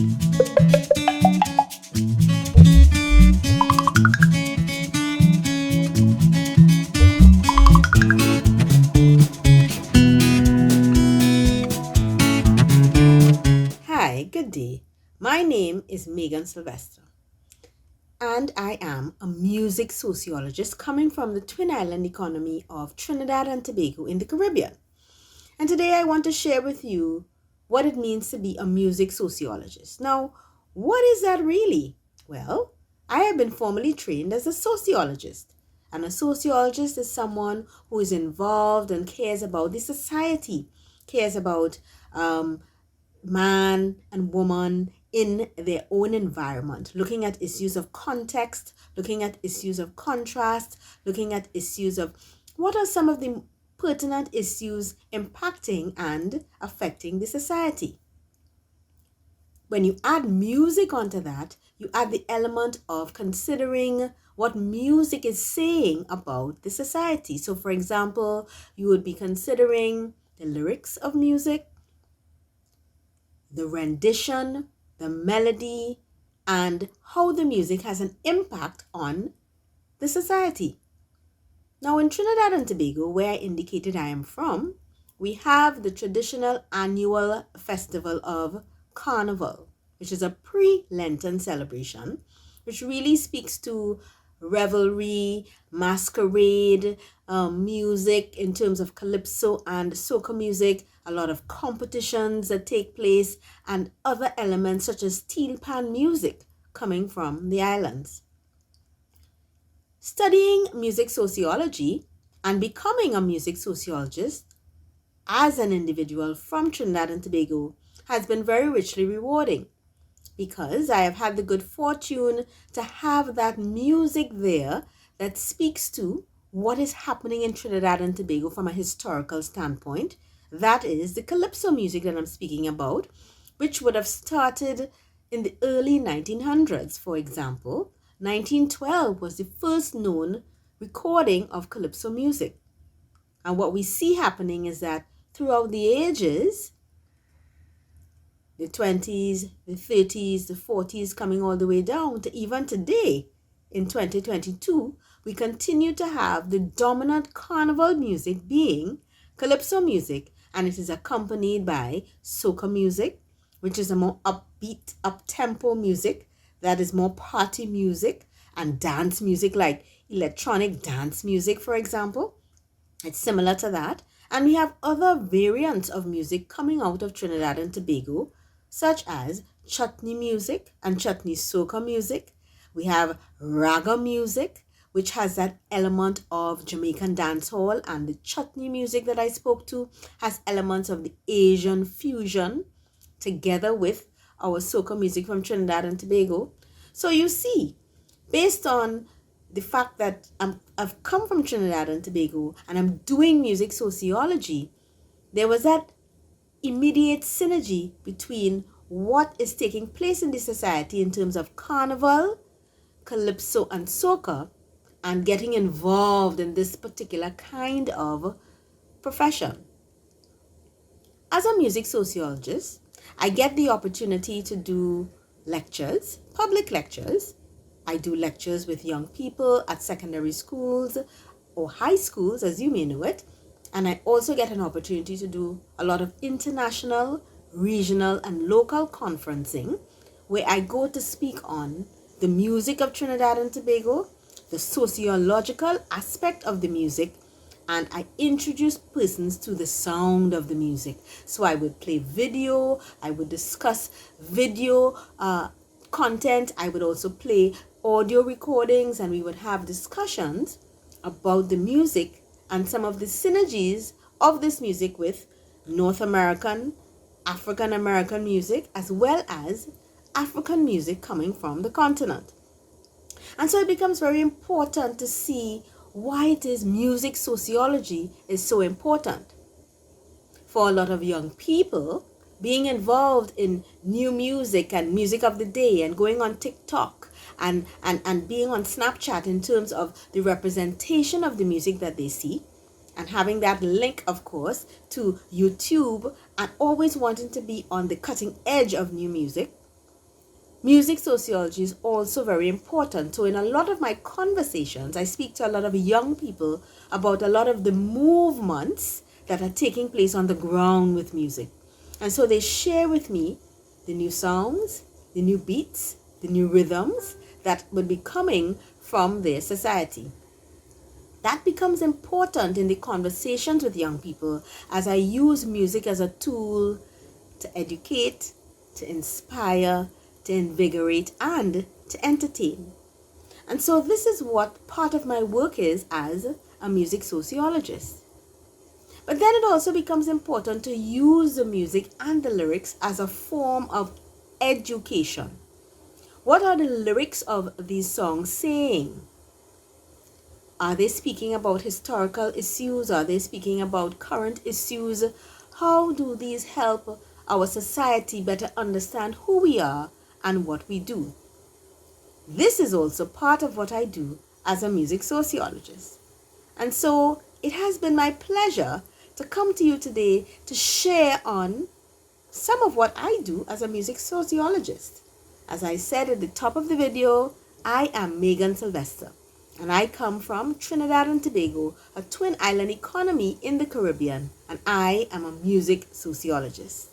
Hi, good day. My name is Meagan Sylvester, and I am a music sociologist coming from the Twin Island economy of Trinidad and Tobago in the Caribbean. And today I want to share with you what it means to be a music sociologist. Now, what is that really? Well, I have been formally trained as a sociologist. And a sociologist is someone who is involved and cares about the society, cares about man and woman in their own environment, looking at issues of context, looking at issues of contrast, looking at issues of what are some of the pertinent issues impacting and affecting the society. When you add music onto that, you add the element of considering what music is saying about the society. So, for example, you would be considering the lyrics of music, the rendition, the melody, and how the music has an impact on the society. Now, in Trinidad and Tobago, where I indicated I am from, we have the traditional annual festival of Carnival, which is a pre-Lenten celebration, which really speaks to revelry, masquerade, music in terms of calypso and soca music, a lot of competitions that take place, and other elements such as steel pan music coming from the islands. Studying music sociology and becoming a music sociologist as an individual from Trinidad and Tobago has been very richly rewarding because I have had the good fortune to have that music there that speaks to what is happening in Trinidad and Tobago from a historical standpoint. That is the calypso music that I'm speaking about, which would have started in the early 1900s. For example, 1912 was the first known recording of calypso music. And what we see happening is that throughout the ages, the 20s, the 30s, the 40s, coming all the way down to even today in 2022, we continue to have the dominant carnival music being calypso music, and it is accompanied by soca music, which is a more upbeat, up-tempo music that is more party music, and dance music like electronic dance music, for example. It's similar to that. And we have other variants of music coming out of Trinidad and Tobago, such as chutney music and chutney soca music. We have raga music, which has that element of Jamaican dancehall, and the chutney music that I spoke to has elements of the Asian fusion together with our soca music from Trinidad and Tobago. So you see, based on the fact that I've come from Trinidad and Tobago and I'm doing music sociology, there was that immediate synergy between what is taking place in the society in terms of carnival, calypso, and soca, and getting involved in this particular kind of profession. As a music sociologist, I get the opportunity to do lectures, public lectures. I do lectures with young people at secondary schools or high schools, as you may know it. And I also get an opportunity to do a lot of international, regional, and local conferencing where I go to speak on the music of Trinidad and Tobago, the sociological aspect of the music, and I introduce persons to the sound of the music. So I would play video, I would discuss video content, I would also play audio recordings, and we would have discussions about the music and some of the synergies of this music with North American, African American music, as well as African music coming from the continent. And so it becomes very important to see why it is music sociology is so important. For a lot of young people, being involved in new music and music of the day and going on TikTok and being on Snapchat in terms of the representation of the music that they see, and having that link, of course, to YouTube, and always wanting to be on the cutting edge of new music, Music sociology is also very important. So in a lot of my conversations, I speak to a lot of young people about a lot of the movements that are taking place on the ground with music. And so they share with me the new songs, the new beats, the new rhythms that would be coming from their society. That becomes important in the conversations with young people as I use music as a tool to educate, to inspire, to invigorate, and to entertain. And so this is what part of my work is as a music sociologist. But then it also becomes important to use the music and the lyrics as a form of education. What are the lyrics of these songs saying? Are they speaking about historical issues? Are they speaking about current issues? How do these help our society better understand who we are and what we do? This is also part of what I do as a music sociologist. And so it has been my pleasure to come to you today to share on some of what I do as a music sociologist. As I said at the top of the video, I am Meagan Sylvester, and I come from Trinidad and Tobago, a twin island economy in the Caribbean, and I am a music sociologist.